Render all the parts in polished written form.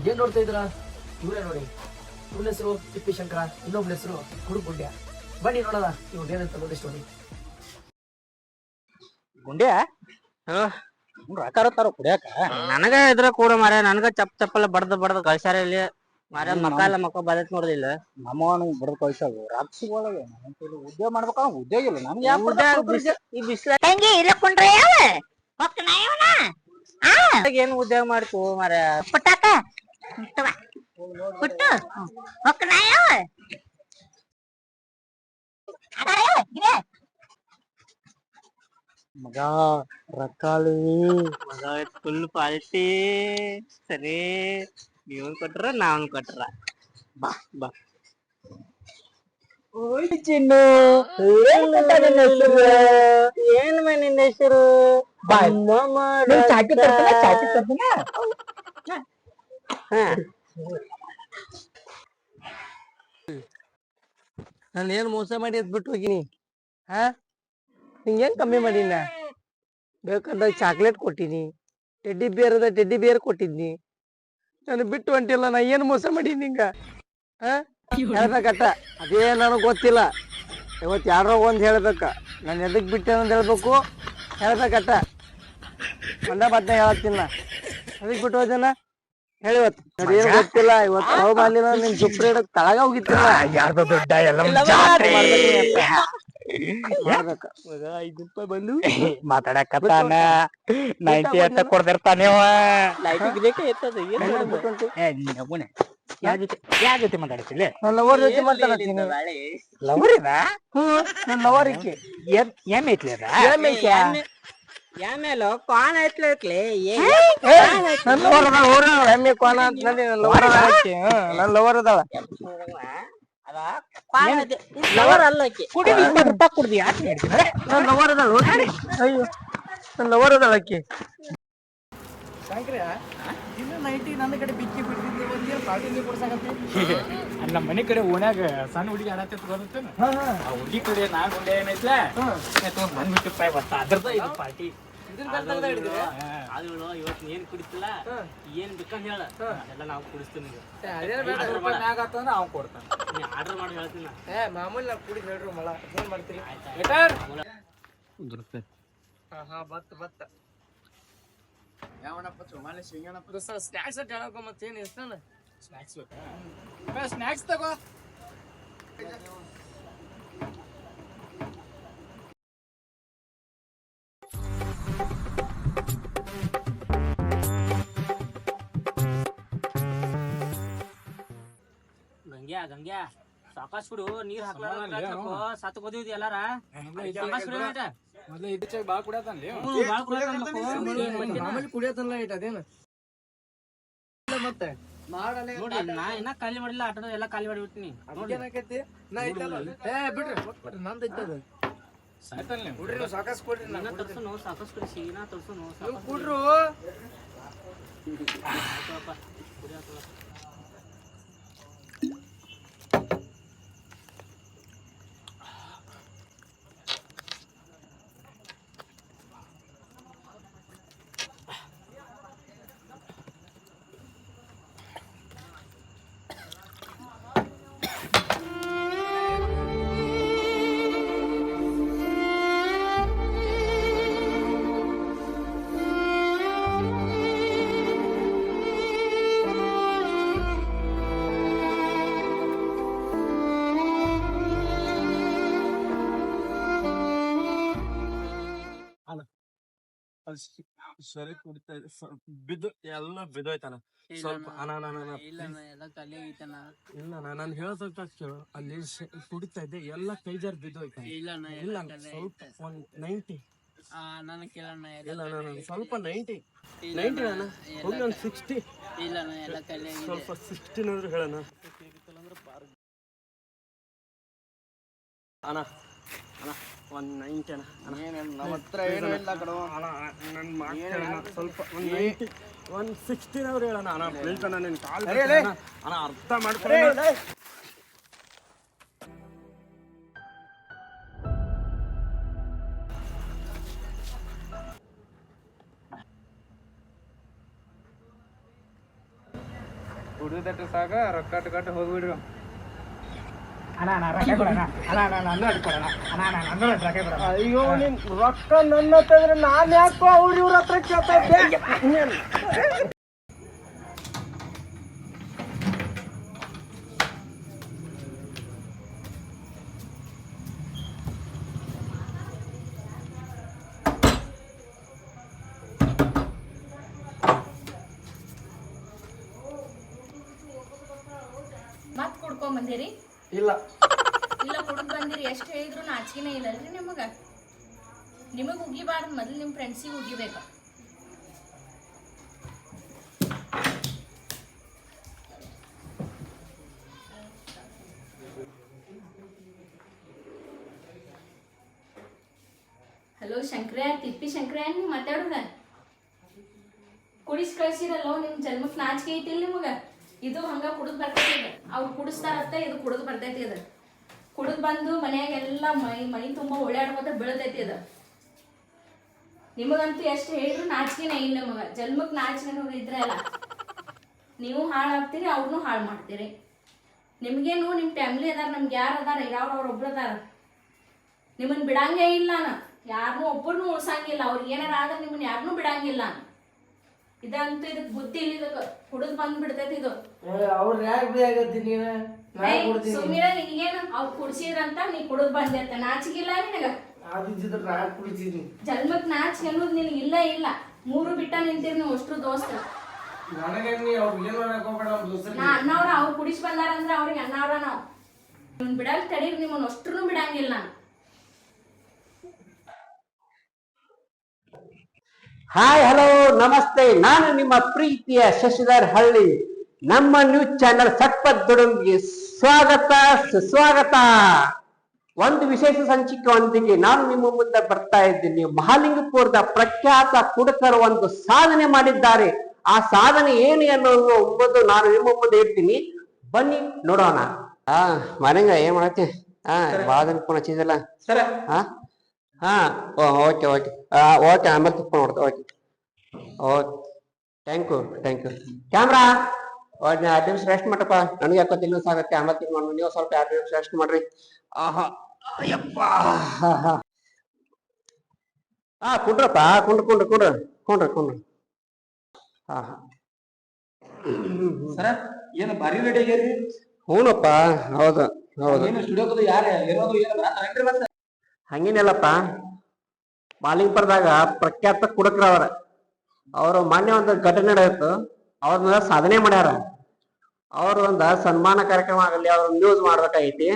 ಏನ್ ನೋಡ್ತಾ ಇದ್ರ? ಇವರೇ ನೋಡಿ, ಇವನ ಹೆಸರು ತಿಪ್ಪಿ ಶಂಕರ, ಇನ್ನೊಬ್ನ ಹೆಸರು ಗುಂಡ್ಯ. ಬನ್ನಿ ನೋಡೋಣ ಇವ್ರು ಏನಂತ ನೋಡಿ ಸ್ಟೋರಿ. ಗುಂಡ್ಯಾ ರೊಕ್ಕ ಕುಡಿಯಾಕ ನನಗ ಇದ್ರ ಕೂಡ ಮಾರ ನನಗ ಚಪ್ಪಲ್ಲ ಬಡ್ದ ಕಳ್ಸ್ಯಾರ ಇಲ್ಲಿ ಮಾರ ಮಕ್ಕ ಎಲ್ಲ ಮಕ್ಕ ಬದತ್ ನೋಡ್ದಿಲ್ಲ. ನಮ್ಮವನು ಬಡ್ದು ಕಳ್ಸೋದು ರಾಕ್ಷಿ ಒಳಗೆ ಉದ್ಯೋಗ ಮಾಡ್ಬೇಕ ಉದ್ಯೋಗ ಇಲ್ಲ ನಮ್ಗೆ ಈ ಬಿಸ್ಲ ಏನ್ ಉದ್ಯೋಗ ಮಾಡ್ತು ಮಾರ ಪುಟ್ಟಾಕ ಪುಟ್ಟು ಮಗ ರೊಕ್ಕಾಳಿ ಮಗ ಫುಲ್ ಪಾಲ್ಟಿ. ಸರಿ ನೀವನ್ ಕೊಟ್ರ ನಾವನ್ ಕೊಟ್ರ. ಬಾ ಬಾ ಓಯ್ ಚಿನ್ನು ಏನ್ ನಿನ್ನ ಹೆಸರು? ನಾನು ಏನ್ ಮೋಸ ಮಾಡಿ ಬಿಟ್ಟು ಹೋಗಿನಿ? ಹಾ, ನಿಂಗೇನ್ ಕಮ್ಮಿ ಮಾಡಿನ? ಬೇಕಾದಾಗ ಚಾಕ್ಲೇಟ್ ಕೊಟ್ಟಿನಿ, ಟೆಡ್ಡಿ ಬಿಯರ್ ಕೊಟ್ಟಿದ್ನಿ. ನಾನು ಬಿಟ್ಟು ಹೊಂಟಿಲ್ಲ. ನಾ ಏನ್ ಮೋಸ ಮಾಡೀನಿ ನಿಂಗ? ಹಾ, ಹೇಳ್ಬೇಕಟ್ಟ. ಅದೇ ನನಗ್ ಗೊತ್ತಿಲ್ಲ. ಇವತ್ತು ಯಾರೋ ಒಂದ್ ಹೇಳ್ಬೇಕ. ನಾನು ಎದಕ್ ಬಿಟ್ಟೆ ಅಂತ ಹೇಳ್ಬೇಕು, ಹೇಳ್ಬೇಕಟ್ಟ. ಒಂದ ಮಾತನ್ನ ಹೇಳತ್ತೀನಿ ನಾ. ಅದಕ್ ಬಿಟ್ಟು ಹೋದೇನ ಹೇಳಿವತ್ತು. ಅದೇನು ಗೊತ್ತಿಲ್ಲ. ಇವತ್ತು ಯಾವ ಮಾಡ್ಲಿಲ್ಲ ನಿಮ್ ಸುಪ್ರೀ ಹಿಡಕ್ ತಳಗ ಹೋಗಿತ್ತಿಲ್ಲ. ಯಾರ್ದು ದುಡ್ಡ ಎಲ್ಲ ಮಾಡ್ಬೇಕ. 5 ರೂಪಾಯಿ ಬಂದು ಮಾತಾಡಕತ್ತಾನ 90 ಅಂತ ಕೊಡ್ದಿರ್ತಾನೆ ಯಾರ ಜೊತೆ ಮಾತಾಡ್ತಿಲ್ಲ? ನನ್ನ ಲವರ್ ಜೊತೆ ಮಾತಾಡತ್ತೀನಿ. ಲವರ್ ಇದ? ನನ್ನ ಲವರ್ ಇಕ್ಕಿ ಏನ್ ಐತ್ಲಿ ಅದ? ಯಾಮೇಲೋ ಕಾನ್ ಐತ್ಲೇ ನನ್ನ ಲವರ್ ಅದಾಳ. ಊರ ಎಮ್ಮೆ ಕೋಣ ಅಂತ ನಡಿ. ನನ್ನ ಲವರ್ ಅದಾಳ ಆಕಿ. ನನ್ನ ಲವರ್ ಅದಾಳ. ಲವರ್ ಅಲ್ಲ ಆಕಿ. ಕುಡಿ 20 ರೂಪಾಯಿ ಕುಡ್ದಿ ಯಾಕೆ ಹೇಳ್ತೀನಿ? ನನ್ನ ಲವರ್ ಅದಾಳ. ಅಯ್ಯೋ, ನನ್ನ ಲವರ್ ಅದಾಳ ಆಕಿ. ದಿನ ನೈಟಿ ನನ್ನ ಕಡೆ ಬಿಕ್ಕಿ ಬಿಡ್ತಿದ್ದೆ. ಒಂದೇನು ಪಾರ್ಟಿ ನೀವು ಕೊಡ್ಸಾಕತ್ತಿ? ನಮ್ಮ ಮನೆ ಕಡೆ ಓಣ್ಯಾಗ ಸಣ್ಣ ಹುಡುಗಿ ಆಡತ್ತೆ ಗೊತ್ತೇನ? ಆ ಹುಡುಗಿ ಕಡೆ ನಾ ಗುಂಡೆ ಏನೈತ್ಲ ಬಂದ್ಬಿಟ್ಟು ಇವತ್ತ ಅದ್ರದ ಇದು ಪಾರ್ಟಿ. ಇವತ್ತು ಏನ್ ಕುಡಿತಿಲ್ಲ, ಏನ್ ಬೇಕಂತ ಹೇಳ, ಎಲ್ಲ ನಾವು ಕುಡಿಸ್ತೀನಿ. ಅವ್ ಕೊಡ್ತಾನ. ಆರ್ಡರ್ ಮಾಡಿ ಹೇಳ್ತೀನಿ. ಮಾಮೂಲಿ ನಾವು ಕುಡಿ ಹೇಳ್ರಿ ಮಳ. ಏನ್ ಮಾಡ್ತೀರಿ? ಬತ್ತ ಯಾವನಪ್ಪ ಚುಮಾಲೆ ಶಿಂಗನಪ್ಪ ಸ್ನಾಕ್ಸ್ ಅಂತ ಹೇಳಕ ಮತ್ತೇನು ಇರ್ತಾನ? ಸ್ನಾಕ್ಸ್ ಬೇಕಾ? ಸ್ನಾಕ್ಸ್ ತಗೋ. ಗಂಗ್ಯಾ ಸಾಕಾಸ್ ಬಿಡು. ನೀರ್ ಹಾಕ್ಲಾರ ಸತ್ ಹೋದಿದ್ವಿ ಎಲ್ಲಾರ. ಸಾಕಾಸ್ ಬಿಡು ಆಯ್ತಾ? ಮೊದ್ಲು ಇದಕ್ಕೆ ಬಾಳ್ ಕುಡಿಯತಾನ್ಲಿ. ಮಾಮೂಲಿ ಕುಡಿಯತಲ್ಲ ಐಟ್ ಅದೇನು ಮತ್ತೆ ನೋಡಿ. ನಾ ಇನ್ನ ಖಾಲಿ ಮಾಡಿಲ್ಲ, ಆಟದ ಎಲ್ಲ ಖಾಲಿ ಮಾಡಿಬಿಡ್ತೀನಿ. ಏನಾಕೈತಿ? ನಾ ಐತಲ್ಲ. ಬಿಡ್ರಿ ನಂದು ಐತದ. ಬಿಡ್ರಿ ಸಾಕಾಸ್ ಕೊಡ್ರಿ. ನಾನು ತರ್ಸುನು ಸಾಕಾಸ್ ಕೊಡಿಸಿ ನಾ ತರ್ಸುನು ಕುಡ್ರು. ಸರಿ ಕುಡಿತಾ ಇದೆ. ಬಿದ್ದು ಎಲ್ಲ ಬಿದ್ದೋಯ್ತಾನ. ಸ್ವಲ್ಪ ಇಲ್ಲ ನಾನು ಹೇಳ್ದ ಕೇಳು. ಅಲ್ಲಿ ಕುಡಿತಾ ಇದ್ದೆ, ಎಲ್ಲ ಕೈ ಜಾರ್ ಬಿದ್ದೋಯ್ತಾನ. ಇಲ್ಲ ಸ್ವಲ್ಪ ಒಂದ್ 90. ಇಲ್ಲ ನಾನು ಸ್ವಲ್ಪ 90 ನಾನು ಹೋಗಿ ನಾನು 60. ಸ್ವಲ್ಪ 16 ಅಂದ್ರೆ ಹೇಳಣ ಅಣ್ಣ. ಒಂದ್ 90 ಸ್ವಲ್ಪ ಒಂದ್ 90 ಒಂದ್ 16 ಅವ್ರು ಹೇಳಣ. ಅಣ್ಣ ಬೀಳ್ತಾನ ನಿನ್ ಕಾಲ್ ಅಣ್ಣ, ಅರ್ಥ ಮಾಡ್ಕೊಳ್ಳಿ. ಕುಡಿದಟ್ಟು ಸಾಕ ರೊಕ್ಕ ಹೋಗ್ಬಿಡ್ರಿ. ಅಣ್ಣ ರೊಕ್ಕ ಕೊಡೋಣ, ಅಣ್ಣ ನನ್ನ ಕೊಡೋಣ, ಅಣ್ಣ ನನ್ನ ರೊಕ್ಕ ಕೊಡೋಣ. ಅಯ್ಯೋ ನಿನ್ ರೊಕ್ಕ ನನ್ನ ಹತ್ರ ನಾನ್ ಯಾಕೋ ಇವ್ರ ಹತ್ರ ಕೇಳ್ತಾ ಇದ್ದೆ. ಮತ್ ಕುಡ್ಕೊಂಡ್ ಬಂದಿರಿ? ಇಲ್ಲ ಇಲ್ಲ ಕುಡ್ದ್ ಬಂದಿರಿ. ಎಷ್ಟ್ ಹೇಳಿದ್ರು ನಾಚಿಕೆನೇ ಇಲ್ಲಲ್ರಿ ನಿಮಗ್ ಉಗಿಬಾರ್ದು, ಮೊದ್ಲು ನಿಮ್ ಫ್ರೆಂಡ್ಸಿಗೆ ಉಗಿಬೇಕ. ಹಲೋ ಶಂಕ್ರಯ್ಯ, ತಿಪ್ಪಿ ಶಂಕ್ರಯ್ಯ ನೀವು ಮಾತಾಡುದ? ಕುಡಿಸ್ ಕಳ್ಸಿರಲ್ಲೋ, ನಿಮ್ ಜನ್ಮಕ್ ನಾಚಿಕೆ ಐತಿಲ್ ನಿಮಗ? ಇದು ಹಂಗ ಕುಡಿದ್ ಬರ್ತೈತಿ. ಇದು ಅವ್ರು ಕುಡಿಸ್ತಾರತ್ತ, ಇದು ಕುಡಿದ್ ಬರ್ತೈತಿ. ಇದು ಕುಡಿದ್ ಬಂದು ಮನ್ಯಾಗೆಲ್ಲ ಮೈ ತುಂಬಾ ಓಡಾಡ್ಕೋತ ಬೀಳ್ತೈತಿ. ಇದು ನಿಮಗಂತೂ ಎಷ್ಟು ಹೇಳಿದ್ರು ನಾಚಿಕೆನೇ ಇಲ್ಲ. ನಮಗ ಜನ್ಮಕ್ ನಾಚಿಕೆ ಇದ್ರೆ ಅಲ್ಲ, ನೀವು ಹಾಳಾಗ್ತೀರಿ, ಅವ್ರನ್ನೂ ಹಾಳು ಮಾಡ್ತೀರಿ. ನಿಮ್ಗೇನು ನಿಮ್ ಫ್ಯಾಮಿಲಿ ಅದಾರ, ನಮ್ಗೆ ಯಾರು ಅದಾರ? ಅವ್ರ ಒಬ್ರು ಅದಾರ. ನಿಮ್ಮನ್ ಬಿಡಂಗೇ ಇಲ್ಲ. ಯಾರನ್ನೂ ಒಬ್ಬರನ್ನೂ ಉಳ್ಸಂಗಿಲ್ಲ. ಅವ್ರಿಗೆ ಏನಾರ ಆದ್ರೆ ನಿಮ್ಮನ್ನ ಯಾರನ್ನೂ ಬಿಡಂಗಿಲ್ಲ. ಇದಂತೂ ಇದಕ್ ಬುದ್ಧಿ ಇಲ್ಲ. ಇದಕ್ಕೆ ಕುಡಿದ್ ಬಂದ್ಬಿಡ್ತೈತಿ ಇದು. ಸುಮ್ಮನೆ ನಿನಗೇನು ಅವ್ರು ಕುಡ್ಸಿದ್ರಂತ ನೀ ಕುಡಿದ್ ಬಂದಿರ್ತ, ನಾಚಿಗಿಲ್ಲ ನಿನಗ? ಜನ್ಮಕ್ ನಾಚಿಕೆ ಅನ್ನೋದು ನಿನಗೆ ಇಲ್ಲ ಇಲ್ಲ. ಮೂರು ಬಿಟ್ಟ ನಿಂತೀರಿ ನೀವು ಅಷ್ಟ್ರು ದೋಸ್ತ. ಅಣ್ಣವ್ರ ಅವ್ರು ಕುಡಿಸ್ ಬಂದಾರಂದ್ರ ಅವ್ರಿಗೆ ಅಣ್ಣವ್ರ. ನಾವು ನಿಮ್ಮನ್ ಬಿಡಲ್ ತಡೀರಿ, ನಿಮ್ಮನ್ನ ಅಷ್ಟ್ರು ಬಿಡಂಗಿಲ್ಲ ನಾನು. ಹಾಯ್ ಹಲೋ ನಮಸ್ತೆ, ನಾನು ನಿಮ್ಮ ಪ್ರೀತಿಯ ಶಶಿಧರ್ ಹಳ್ಳಿ. ನಮ್ಮ ನ್ಯೂಸ್ ಚಾನೆಲ್ ಸಟ್ಪಟ್ ದುಡುಂಬಿಗೆ ಸ್ವಾಗತ ಸುಸ್ವಾಗತ. ಒಂದು ವಿಶೇಷ ಸಂಚಿಕೆಯೊಂದಿಗೆ ನಾನು ನಿಮ್ಮ ಮುಂದೆ ಬರ್ತಾ ಇದ್ದೀನಿ. ಮಹಾಲಿಂಗಪುರದ ಪ್ರಖ್ಯಾತ ಕುಡುಕರು ಒಂದು ಸಾಧನೆ ಮಾಡಿದ್ದಾರೆ. ಆ ಸಾಧನೆ ಏನು ಎಂಬುದು ನಾನು ನಿಮ್ಮ ಮುಂದೆ ಇರ್ತೀನಿ, ಬನ್ನಿ ನೋಡೋಣ. ಮನೆಂಗ ಏನ್ ಮಾಡತ್ತೆ? ಬಾಳ ದಿನ ಫೋನ್ ಹಚ್ಚಿದಲ್ಲ ಸರ್. ಓಕೆ ಓಕೆ ಓಕೆ, ಆಮೇಲೆ ತಿಳ್ಕೊಂಡು ನೋಡ್ತಾ. Okay okay, thank you. Camera 2 ನಿಮಿಷ ರೆಸ್ಟ್ ಮಾಡಪ್ಪ. ನನಗೆ ಯಾಕೋ ತಿನ್ನೋಸ್ ಆಗತ್ತೆ, ಆಮೇಲೆ ತಿಳ್ಕೊಂಡು ನೀವು ಸ್ವಲ್ಪ 2 ನಿಮಿಷ ರೆಸ್ಟ್ ಮಾಡ್ರಿ. ಅಯ್ಯಪ್ಪ, ಕುಂಡ್ರಪ್ಪ, ಕುಂಡ್ರಿ. ಸರ ಏನು ಭಾರಿ ರೆಡಿ ಆಗ್ಯಾರಿ? ಹೂನಪ್ಪ, ಹೌದು. ಸ್ಟುಡಿಯೋದು ಯಾರು ಹಂಗೇನಿಲ್ಲಪ್ಪ, ಮಾಲಿಂಗಪುರದಾಗ ಪ್ರಖ್ಯಾತ ಕುಡುಕರವ್ರ. ಅವರು ಮೊನ್ನೆ ಒಂದು ಘಟನೆ ನಡೆಯಿತು, ಅವ್ರನ್ನ ಸಾಧನೆ ಮಾಡ್ಯಾರ. ಅವ್ರ ಒಂದ ಸನ್ಮಾನ ಕಾರ್ಯಕ್ರಮ ಆಗಲಿ, ಅವ್ರ ನ್ಯೂಸ್ ಮಾಡ್ಬೇಕಾಗೈತಿ,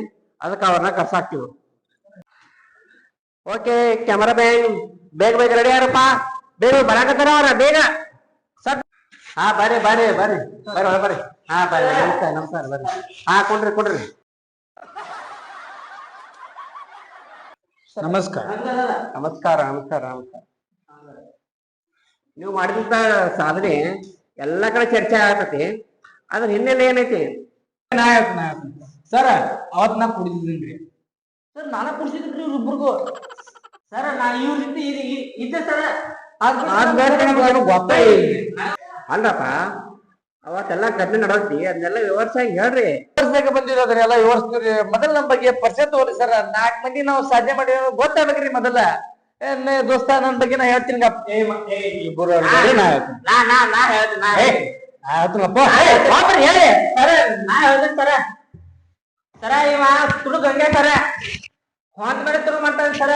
ಅದಕ್ಕೆ ಅವ್ರನ್ನ ಕರ್ಸಾಕ್ತಿವಿ. ಓಕೆ ಕ್ಯಾಮರಾ ಮ್ಯಾನ್, ಬೇಗ ರೆಡಿ ಯಾರಪ್ಪ, ಬೇಗ ಬರಾಕತ್ತಾರ ಅವ್ರ, ಬೇಗ ಸಟ್. ಬರ್ರಿ ಬರ್ರಿ. ನಮಸ್ಕಾರ ಬರ್ರಿ. ಕೊಡ್ರಿ. ನಮಸ್ಕಾರ. ನೀವು ಮಾಡಿದಂತ ಸಾಧನೆ ಎಲ್ಲಾ ಕಡೆ ಚರ್ಚೆ ಆಗತೈತಿ. ಅದ್ರ ಹಿನ್ನೆಲೆ ಏನೈತಿ? ಸರ್ ಅವತ್ ನಾ ಕುಡಿದಿದ್ರಿ ಸರ್. ನಾನ ಕುಡ್ಸಿದ್ರಿ ಇವ್ರಿಬ್ರಿಗೂ. ಸರ್ ನಾ ಇವ್ರಿಂದ ಇದ್ದೆ ಸರ್. ಅಲ್ರಪ್ಪ, ಅವತ್ತೆಲ್ಲಾ ಘಟನೆ ನಡೆದಿ, ಅದನ್ನೆಲ್ಲ ವಿವರಿಸಾಗಿ ಹೇಳ್ರಿ. ಬಂದಿರೋದ್ರಿ ಎಲ್ಲ ವಿವರಿಸ್ತೀರಿ. ಮೊದಲ ನಮ್ ಬಗ್ಗೆ ಪರಿಚಯ ತಗೋರಿ ಸರ್. 4 ಮಂದಿ ನಾವು ಸಾಧನೆ ಮಾಡಿ ಗೊತ್ತಾಗ್ಬೇಕ್ರಿ ಮೊದಲ. ದೋಸ್ತ ನನ್ ಬಗ್ಗೆ ನಾ ಹೇಳ್ತೀನಿ. ಸರ ಇವ ತುಡುಗ್ ಹಂಗೆ ಸರ, ಹೊಂದ್ ಮೇಲೆ ತುಡು ಮಾಡ್ತಾನೆ ಸರ.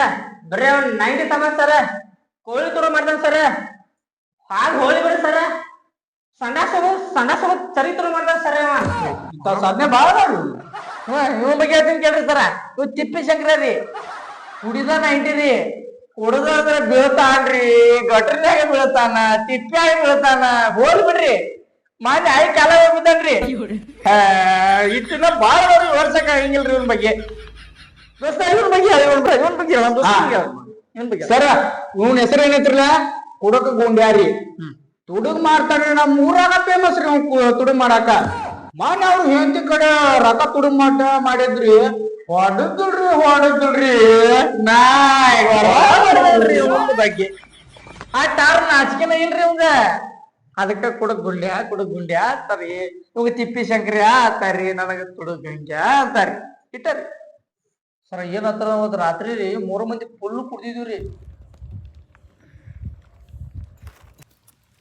ಬರೀ ಅವ್ನ್ 90 ತಮ್ಮ ಸರ. ಕೋಳಿ ತುಡು ಮಾಡ್ತಾನೆ ಸರ. ಹಾಗೆ ಹೋಳಿ ಬಿಡಿ ಸರ. ಸಣ್ಣ ಸರಿ ತುಡು ಮಾಡ್ತಾನೆ ಸರ. ಇವ ಸಾಧನೆ ಬಾಳ ಇವ ಬಗ್ಗೆ ಹೇಳ್ತೀನಿ ಕೇಳ್ರಿ ಸರ. ಇವ್ ತಿಪ್ಪಿ ಶಂಕರ ರೀ, ಕುಡಿದ 90 ರೀ. ಕುಡಿದ್ರ ಬೀಳ್ತಾನ್ರಿ, ಗಟ್ರಿನಾಗ ಬೀಳ್ತಾನ, ತಿಪ್ಪಿಯಾಗ ಬೀಳ್ತಾನ. ಹೋಲ್ ಬಿಡ್ರಿ, ಮಾನ್ಯ ಆಯ್ ಕಾಲ ಬಿದ್ದನ್ರಿ. ಇಟ್ಟಿನ ಬಾಳ ವರ್ಷಕ್ಕ ಹಿಂಗಿಲ್ರಿ ಇವನ್ ಬಗ್ಗೆ. ದೋಸ್ತ ಇವನ್ ಬಗ್ಗೆ ಸರ, ಇವನ್ ಹೆಸರು ಏನೈತ್ರಲ್ಲ, ಕುಡಕ ಗುಂಡ್ಯಾರಿ. ತುಡುಗ್ ಮಾಡ್ತಾನೆ. ನಮ್ ಊರಾಗ ಫೇಮಸ್ ರೀ ತುಡುಗ್ ಮಾಡಾಕ. ಮಾನ್ಯ ಅವ್ರು ಹೆಂಡತಿ ಕಡೆ ರೊಕ್ಕ ತುಡುಗ್ ಮಾಡಿದ್ರಿ, ಹೊಡೆದ್ರಿ ಬಗ್ಗೆ. ಆ ಟಾರ್ ನಾಚಿಕೆನ ಇಲ್ರಿ ಅವಂಗ. ಅದಕ್ಕ ಕುಡಕ್ ಗುಂಡ್ಯಾ ಅಂತಾರಿ. ಇವಾಗ ತಿಪ್ಪಿ ಶಂಕರಿ ಅಂತಾರಿ, ನನಗ ತುಡುಗ್ ಗಂಗ್ಯಾ ಅಂತಾರಿ. ಇಟ್ಟರಿ ಸರ ಏನಂತಾರ, ಅವತ್ತು ರಾತ್ರಿ 3 ಮಂದಿ ಫುಲ್ ಕುಡ್ದಿದ್ವಿ.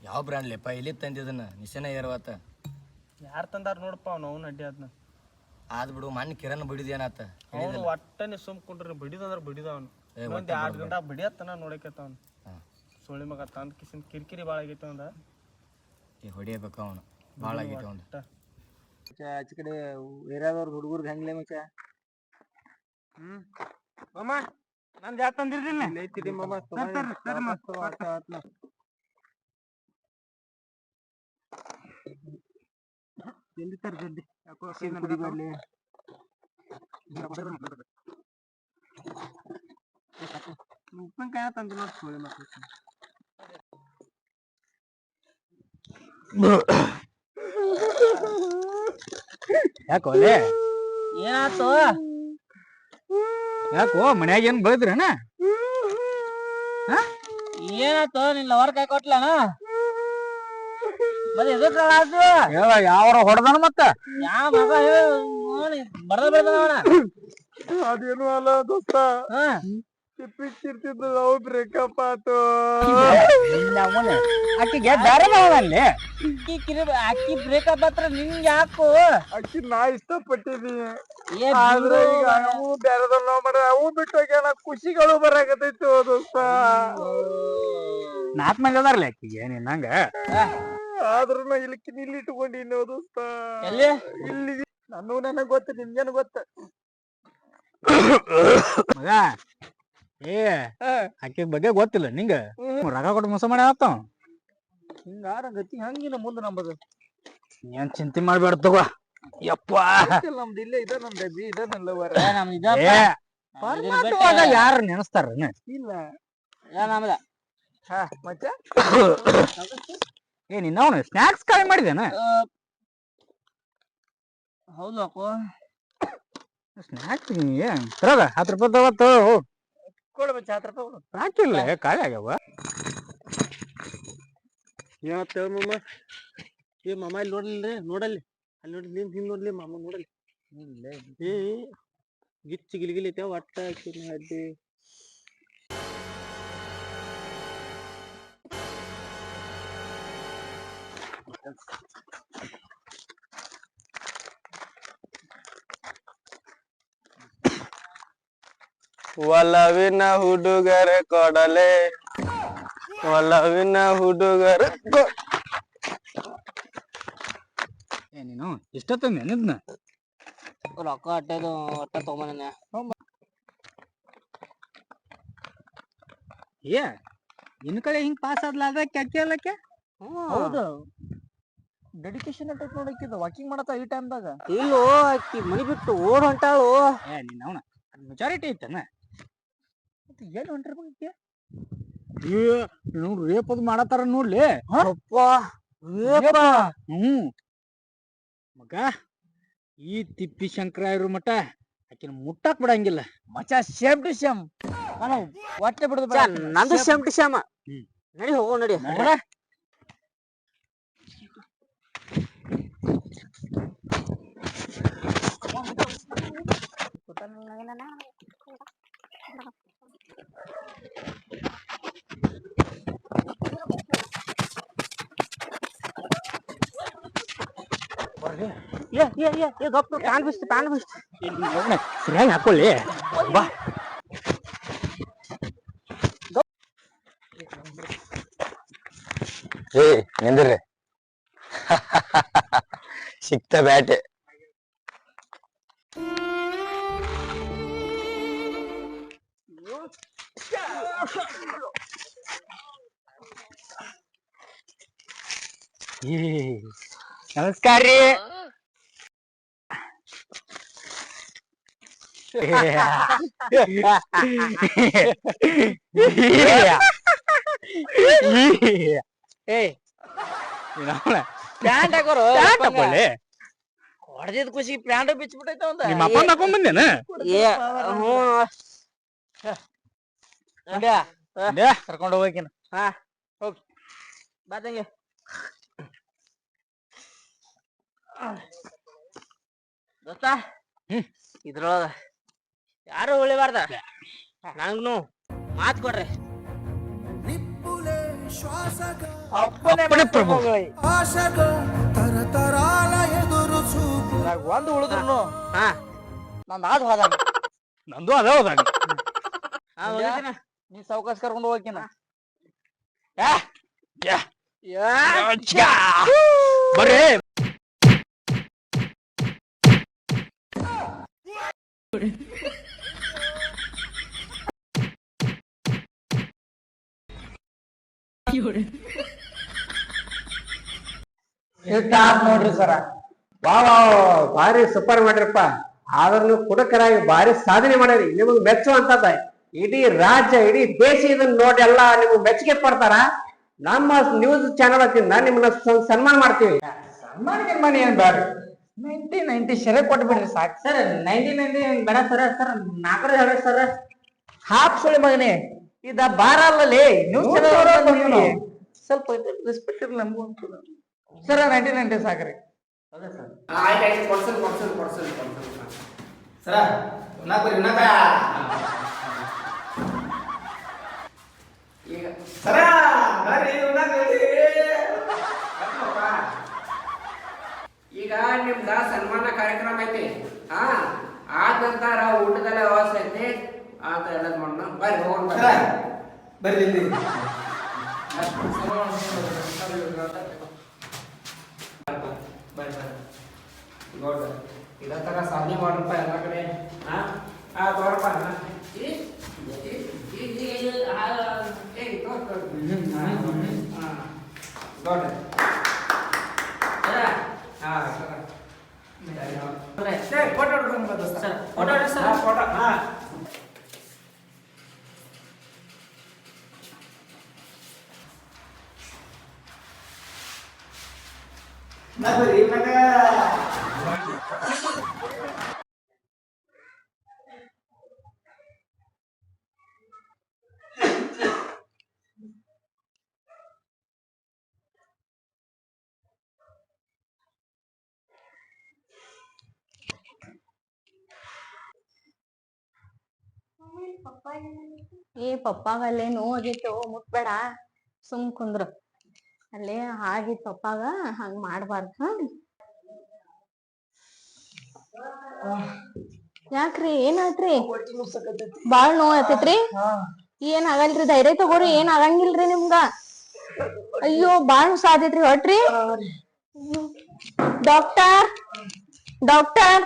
ಯಾವ ಬ್ರ್ಯಾಂಡ್ ಲೇಪ ಇಲ್ಲಿ ತಂದಿದ್ದನ್ನ ನಿಶನ ಏರ್ವಾತ ಯಾರು ತಂದಾರ ನೋಡಪ್ಪ ಅವ್ನು ಅಡ್ಡಿ ಅದನ್ನ ಆದ್ ಬಿಡು ಮಣ್ಣು ಕಿರಣ್ ಬಿಡಿದೇನಾತ ಅವನು ಒಟ್ಟನೆ ಸುಮ್ಕೊಂಡ್ರಿ ಬಡಿದಂದ್ರ ಬಡಿದ ಅವನು. ಒಂದ್ 2 ಗಂಟೆ ಬಡಿಯತ್ತನ ನೋಡಕತ್ತ ಅವ್ನು. ಸೊಳ್ಳಿ ಮಗ ತಂದ್ ಕಿಸಿನ ಕಿರಿಕಿರಿ ಭಾಳ ಆಗೈತೆ ಅವಂದ. ಈಗ ಹೊಡಿಯಬೇಕು ಅವನು ಭಾಳ ಆಗೈತೆ ಅವನು. ಆಚೆ ಕಡೆ ಏರಿಯಾದವ್ರ ಹುಡುಗರ್ಗೆ ಹೆಂಗ್ಲೆ ಮಚ್ಚ? ಮಾಮ ನಂದು ಯಾಕೆ ತಂದಿರ್ಲಿಲ್ಲ? ಐತಿರಿ ಮಾಮ. ಜಲ್ದಿ ತರ ಜಲ್ದಿ. ಯಾಕೋ ಕುಡಿಬಾರ್ಲಿ. ಉಪ್ಪಿನಕಾಯಿ ತಂದು ನೋಡಿ ಸೊಳ್ಳಿ ಮಕ್ಕಳು. ಯಾಕೋ ಏನಾತು? ಯಾಕೋ ಮನ್ಯಾಗ ಏನ್ ಬೆಳೆದ್ರನ? ಏನಾತು? ನಿನ್ ಲವರ್ ಕೈ ಕೊಟ್ಲನ? ಮತ್ತೆ ಎದಕ್ಕೆ ಆತು? ಹೇಳ ಯಾವಾರ ಹೊಡೆದನ ಮತ್ತ? ಯಾವ ಮಗ ಬರ್ದ ಅದೇನು ಅಲ್ಲ ದೋಸ್ತ, ತಿಪ್ಪಿರ್ತಿದ್ದು ನಾವು ಬ್ರೇಕಪ್ ಆತು. ಆಕಿಗೆ ಬ್ಯಾರೆ ಅಲ್ಲಿ ಅಕ್ಕಿ ಬ್ರೇಕಪ್ ಹತ್ರ ನಿಂಗೆ ಯಾಕು? ಅಕ್ಕಿ ನಾ ಇಷ್ಟಪಟ್ಟಿದ್ವಿ, ಏ ಆದ್ರೆ ಈಗ ಅವು ಬ್ಯಾರದವ್ರ ನಾವ್ ಮಾಡ್ರ ಅವು ಬಿಟ್ಟು ಹೋಗ್ಯಾನ. ಖುಷಿಗಳು ಬರಾಕತೈತಿ ದೋಸ್ತ. 4 ಮಂದಿ ಅದಾರ್ಲಿ ಆಕಿಗೆ ನಿನ್ನಂಗ. ಆದ್ರೂ ಇಲ್ಲಿ ಇಟ್ಕೊಂಡಿನಿ ದೋಸ್ತ. ಎಲ್ಲಿ? ಇಲ್ಲಿ ನನಗ್ ಗೊತ್ತ, ನಿಮ್ಗೇನು ಗೊತ್ತ? ಮಗ ಆಕಿ ಬಗ್ಗೆ ಗೊತ್ತಿಲ್ಲ ನಿಂಗ? ರೊಕ್ಕ ಕೊಟ್ಟು ಮೋಸ ಮಾಡಿ ಆತ. ಹಿಂಗಾರ ಗತಿ ಹಂಗಿನ ಮುಂದೆ ನಂಬದು. ಏನ್ ಚಿಂತೆ ಮಾಡ್ಬೇಡ ತಗೋ. ಯಪ್ಪ ನಮ್ದು ಇಲ್ಲೇ ಇದ, ನಮ್ ಡಬ್ಬಿ ಇದ ನಲ್ಲವರ. ಯಾರು ನೆನಸ್ತಾರ ಇಲ್ಲ ನಮ್ದ ಮತ್ತೆ ನಿನ್ನ ಅವನು ಸ್ನಾಕ್ಸ್ ಕಾಯಿ ಮಾಡಿದೇನ? ಹೌದು ಅಕ್ಕೋ. ಸ್ನಾಕ್ಸ್ ತರದ 10 ರೂಪಾಯಿ ತಗೋತು ಕೊಡ್ಬೇಕು. 10 ರೂಪಾಯಿ ಕೊಡು. ಹಾಕಿಲ್ಲ ಖಾಲಿ ಆಗ್ಯಾವ. ಏನಾತ ಮಮ್ಮ? ಏ ಮಾಮ ಇಲ್ಲಿ ನೋಡ್ಲಿಲ್ರಿ? ನೋಡಲ್ಲಿ ಅಲ್ಲಿ ನೋಡಿ, ನಿನ್ ಹಿಂಗ್ ನೋಡ್ಲಿ ಮಾಮ ನೋಡಲ್ಲಿ. ಏ ಗಿಚ್ಚಿ ಗಿಲಿಗಿಲಿ ಐತೆ ಒಟ್ಟ ಅಡ್ಡಿ. ಒಲವಿನ ಹುಡುಗರ ಕೊಡಲೆ, ಒಲವಿನ ಹುಡುಗರ ನೀನು ಇಷ್ಟೊತ್ತಂದ ನಿದ್ನ ರೊಕ್ಕ ಅಟ್ಟೆದು ಒಟ್ಟ ತಗೊಂಬಂದ. ಇನ್ ಕಡೆ ಹಿಂಗ್ ಪಾಸ್ ಆದ್ಲ ಅದಕ್ಕೆ ಅಕ್ಕಿ ಅಲ್ಲಕ್ಕೆ. ಹೌದು, ಡೆಡಿಕೇಶನ್ ಅಟ್ಟೈತ್ ನೋಡಕ್ಕಿದ. ವಾಕಿಂಗ್ ಮಾಡತ್ತ ಈ ಟೈಮ್ದಾಗ. ಇಲ್ಲೋ ಅಕ್ಕಿ ಮನಿ ಬಿಟ್ಟು ಓಡ್ ಹೊಂಟಾಳು. ನಿನ್ನ ಅವನ ಮೆಜಾರಿಟಿ ಐತನ. ಎಲ್ಲಿ ಹೊಂಟಿರ್ಬೇಕು? ರೇಪ್ ಅದು ಮಾಡತಾರ ನೋಡ್ಲಿ. ಮಗ ಈ ತಿಪ್ಪಿ ಶಂಕರಾಯರು ಮಠ ಆಕಿನ ಮುಟ್ಟಾಕ್ ಬಿಡಂಗಿಲ್ಲ ಮಚ. Same to same. ನಾನು ಹೊಟ್ಟೆ ಬಿಡುದು ನಂದು ಶಮ್ ಟು ಶಮ್. ನಡಿ ಹೋಗೋ ನಡಿ. ಸರಿಯಾಗಿ ಹಾಕೊಳ್ಳಿ ಬಾ. ನಿಂದ್ರಿ ಸಿಕ್ತ ಬ್ಯಾಟೆ. ನಮಸ್ಕಾರ ರೀ. ಪ್ಯಾಂಟ್ ಹಾಕೋರು. ಹೊಡೆದಿದ್ ಖುಷಿ ಪ್ಯಾಂಟ್ ಬಿಚ್ಚಿಬಿಟ್ಟೈತ ಒಂದ. ನಿಮ್ಮ ಅಪ್ಪ ಹಾಕೊಂಡ್ ಬಂದೇನ? ಕರ್ಕೊಂಡು ಹೋಗಿನ. ಬಾ ತಂಗಿ. ದೋಸ್ತ ಇದ್ರೊಳಗ ಯಾರು ಉಳಿಬಾರ್ದ ನಂಗ್ನು ಮಾತ್ ಕೊಡ್ರಿ. ಅಪ್ಪನೇ ಪ್ರಭು ಒಂದು ಉಳಿದ್ರು ಹಾ ನಂದು ಆದ್ ಹೋದ ನಂದು ಅದ ಹೋದಾಗ ಹೋಗಿದ್ದೀನ. ನೀ ಸಾವ್ಕಾಸ್ ಕರ್ಕೊಂಡು ಹೋಗಿನ ಬರ್ರಿ ನೋಡ್ರಿ ಸರ. ವಾ ಭಾರಿ ಸೂಪರ್ ಮಾಡ್ರಿಪ್ಪ. ಆದ್ರ ನೀವು ಕುಡಕರಾಗಿ ಭಾರಿ ಸಾಧನೆ ಮಾಡ್ಯಾರಿ. ನಿಮಗ್ ಮೆಚ್ಚುವಂತದ ಇಡೀ ರಾಜ್ಯ ಇಡೀ ದೇಶ ಇದನ್ನ ನೋಡಿ ಎಲ್ಲ ನಿಮ್ಗೆ ಮೆಚ್ಚುಗೆ ಪಡ್ತಾರ. ನಮ್ಮ ನ್ಯೂಸ್ ಚಾನಲ್ ಹತ್ತಿಂದ ನಿಮ್ಮನ್ನ ಸನ್ಮಾನ ಮಾಡ್ತೀವಿ. ಸನ್ಮಾನ ಏನ್ ಬ್ಯಾಡ 90 ಶರೆ ಕೊಟ್ಬಿಡ್ರಿ ಸಾಕು. ಸರ್ 90 ಬೇಡ ಸರ್. ಸರ್ 4 ಹೇಳಿ ಸರ್. ಹಾಪ್ ಸುಳಿ ಮಗನೇ ಇದ ಬಾರ ಅಲ್ಲಲ್ಲಿ ನ್ಯೂಸ್ ಸ್ವಲ್ಪ ರೆಸ್ಪೆಕ್ಟ್ ಇರ್ಲಿ ನಮಗೂ ಸರ. 90 ಸಾಕ್ರಿ. ಈಗ ನಿಮ್ದ ಸನ್ಮಾನ ಕಾರ್ಯಕ್ರಮ ಐತಿ. ಆದ ನಂತರ ಊಟದೆಲ್ಲ ವ್ಯವಸ್ಥೆ ಐತಿ. ಆತ ಎಲ್ಲ ಮಾಡೋಣ. ಬರ್ರಿ ಹೋಗೋಣ. ಬರ್ರಿ ಗೌಡ ಇದೇ ತರ ಸಾಧನೆ ಮಾಡ್ರಪ್ಪ ಎಲ್ಲ ಕಡೆ. ತೋರಪ್ಪ ಗೌಡ ಫೋಟೋ ಹಿಡ್ಕೊಂಡು ಸರ್ ಫೋಟೋ ಸರ್. ಫೋಟೋ ಏ ಪಪ್ಪಾಗ ಅಲ್ಲೇ ನೋವು ಆಗಿತ್ತು, ಮುಟ್ಬೇಡ, ಸುಮ್ ಕುಂದ್ರು. ಅಲ್ಲೇ ಆಗಿತ್ ಪಪ್ಪಾಗ, ಹಂಗ ಮಾಡ್ಬಾರ್ದು. ಯಾಕ್ರಿ ಏನಾಯ್ತ್ರಿ? ಬಾಳ್ ನೋವ್ ಆತೈತ್ರಿ? ಏನ್ ಆಗಲ್ರಿ, ಧೈರ್ಯ ತಗೋರಿ, ಏನ್ ಆಗಂಗಿಲ್ರಿ ನಿಮ್ಗ. ಅಯ್ಯೋ ಬಾಳ್ ನುಸ ಆತೈತ್ರಿ, ಹೊಟ್ರಿ. ಡಾಕ್ಟರ್ ಡಾಕ್ಟರ್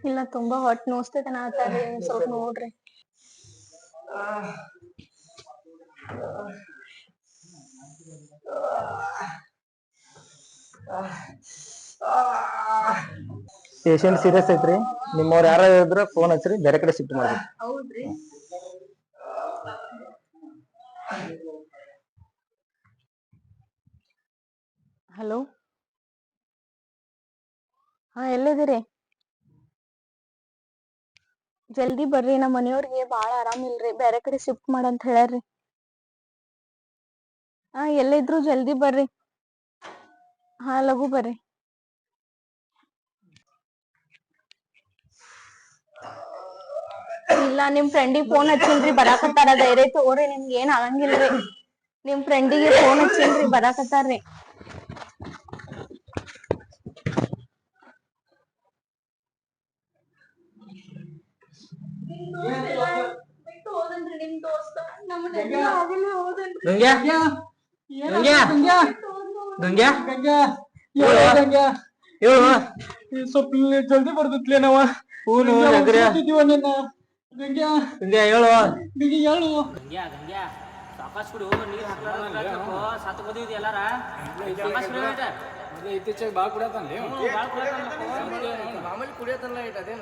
ಇಲ್ಲ, ತುಂಬಾ ಹೊಟ್ಟೆ ನೋಸ್ತೈತೆ ನಾತಾರಿ, ಸ್ವಲ್ಪ ನೋಡ್ರಿ. ಪೇಷಂಟ್ ಸೀರಿಯಸ್ ಐತ್ರಿ. ನಿಮ್ಮವ್ರು ಯಾರ ಇದ್ರ ಫೋನ್ ಹಚ್ಚ್ರಿ, ಬೇರೆ ಕಡೆ ಶಿಫ್ಟ್ ಮಾಡ್ರಿ. ಹೌದ್ರಿ? ಹಲೋ, ಹಾ ಎಲ್ಲಿದ್ದೀರಿ? ಜಲ್ದಿ ಬರ್ರಿ, ನಮ್ಮ ಮನೆಯವ್ರಿಗೆ ಬಾಳ ಆರಾಮಿಲ್ರಿ, ಬೇರೆ ಕಡೆ ಶಿಫ್ಟ್ ಮಾಡಂತ ಹೇಳ್ಯಾರ್ರಿ. ಹಾ ಎಲ್ಲಿದ್ರು ಜಲ್ದಿ ಬರ್ರಿ. ಹಾ ಲಘು ಬರ್ರಿ. ಇಲ್ಲ, ನಿಮ್ ಫ್ರೆಂಡಿಗೆ ಫೋನ್ ಹಚ್ಚಿನ್ರಿ, ಬರಾಕತ್ತಾರ. ಧೈರ್ಯ ತಗೋರಿ, ನಿಮ್ಗೆ ಏನ್ ಆಗಂಗಿಲ್ರಿ. ನಿಮ್ ಫ್ರೆಂಡಿಗೆ ಫೋನ್ ಹಚ್ಚಿನ್ರಿ, ಬರಾಕತ್ತಾರ್ರಿ. ಸ್ವಲ್ಪ ಜಲ್ದಿ ಬರ್ದಿತ್ಲೇ ನಾವ. ಗಂಗ್ಯಾ ಸಾಕಾಸ್ ಕುಡು, ನೀರ್ ಹಾಕ್ಲಾರ್ದ ಸತ್ತು ಬದಿದ್ ಎಲ್ಲಾರ. ಸಾಕಾಸ್ ಕುಡಿ ಆಯ್ತಾ? ಇತ್ತೀಚೆಗೆ ಬಾಳ್ ಕುಡಿಯತಾನ್ಲಿ ಬಾಳ್ ಕುಡಿಯತಾನ. ಮಾಮೂಲಿ ಕುಡಿಯತಲ್ಲ ಅದೇನ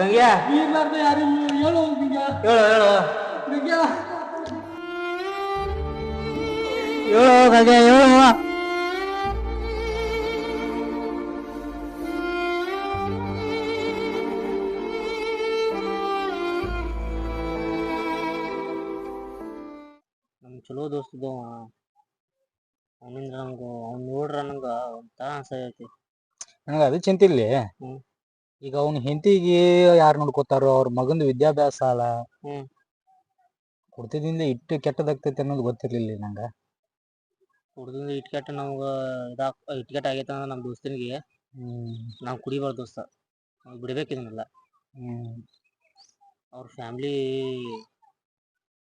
ಗಂಗ್ಯಾ ಯಾರು ಹೇಳು ಗಂಗ್ಯಾ. ಹೇಳು ಗಂಗ್ಯಾ ಹೇಳು ಗಂಗ್ಯಾ ಹೇಳು. ಚಲೋ ದೋಸ್ತ ಅವನಿಂದ ನಮ್ಗ ಅವ್ನ್ ನೋಡ್ರ ನಂಗ ಒಂಥರ ಅನ್ಸೈತಿ. ನನಗೆ ಅದು ಚಿಂತೆ ಇಲ್ಲಿ. ಹ್ಮ್. ಈಗ ಅವ್ನ ಹೆಂಡತಿಗೆ ಯಾರು ನೋಡ್ಕೋತಾರೋ, ಅವ್ರ ಮಗಂದು ವಿದ್ಯಾಭ್ಯಾಸ ಅಲ್ಲ, ಹ್ಮ್. ಕುಡ್ತದಿಂದ ಇಟ್ಟು ಕೆಟ್ಟದಾಗ್ತೈತೆ ಅನ್ನೋದು ಗೊತ್ತಿರ್ಲಿಲ್ಲ ನಂಗ. ಕುಡ್ದಿಂದ ಇಟ್ಕೆಟ್ ನಮ್ಗ ಇಟ್ಕೆಟ್ ಆಗೈತ ಅಂದ್ರ ನಮ್ ದೋಸ್ತನಿಗೆ ನಾವ್ ಕುಡಿಬಾರ್ದು ದೋಸ್ತ, ನಾವ್ ಬಿಡ್ಬೇಕು ಇದನ್ನೆಲ್ಲ. ಅವ್ರ ಫ್ಯಾಮಿಲಿ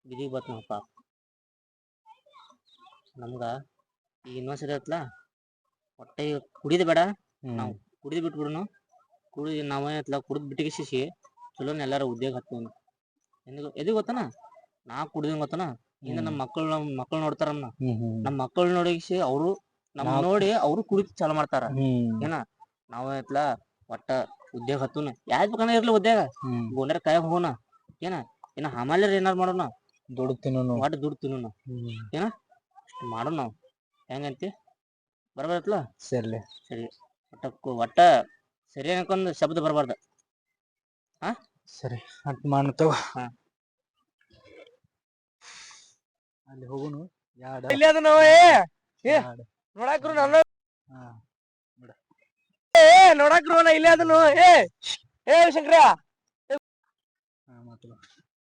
ಬಿದಿಗೆ ಬತ್ ನೋಡಪ್ಪ. ನಮ್ಗ ಈಗ ಇನ್ನೊಂದ್ಸರಿ ಆತ್ಲ ಹೊಟ್ಟೆ ಕುಡಿದ ಬೇಡ, ನಾವು ಕುಡಿದು ಬಿಟ್ಬಿಡುನು. ನಾವೇನತ್ಲ ಕುಡಿದ್ ಬಿಟ್ಟಿಗೆ ಚಲೋನ ಎಲ್ಲಾರ ಉದ್ಯೋಗ ಹತ್ತವನು. ಎದು ಗೊತ್ತನ, ನಾ ಕುಡಿದ ಗೊತ್ತನ, ಇಂದ ನಮ್ಮ ಮಕ್ಕಳು ನೋಡ್ತಾರ. ನಮ್ಮ ಮಕ್ಕಳು ನೋಡಿಸಿ ಅವರು ನಮ್ ನೋಡಿ ಅವರು ಕುಡಿದ್ ಚಾಲು ಮಾಡ್ತಾರ. ಏನ ನಾವೇತ್ಲ ಒಟ್ಟ ಉದ್ಯೋಗ ಹತ್ತುನ, ಯಾವ್ದ್ ಬೇಕನ ಇರ್ಲಿ ಉದ್ಯೋಗ, ಗೋಂಡ್ಯಾರ ಕಾಯಕ್ ಹೋಗೋಣ, ಏನ ಹಮಾಲಿಯರ್ ಏನಾರು ಮಾಡೋಣ, ದುಡ್ಡು ತಿನ್ನೋನು, ಒಟ್ಟು ದುಡ್ಡು ತಿನ್ನೋಣ, ಏನ ಮಾಡೋಣ ನಾವು. ಹೆಂಗಂತಿ ಬರಬಾರತ್ಲ? ಸರಿ ಸರಿ. ಒಟ್ಟ ಸರಿ ಅನ್ಕೊಂಡ್ ಶಬ್ದ ಬರಬಾರ್ದ. ಸರಿ ಅಟ್ ಮಾಡ್ತೇವ. ಹಾ. ಅಲ್ಲಿ ಹೋಗುನು. ಇಲ್ಲಿ ಅದನು ನೋಡಾಕ್ರು ನನ್ನ ನೋಡಾಕ್ರು ನಾ ಇಲ್ಲೇ ಅದನು. ಏ ಶಂಕ್ರ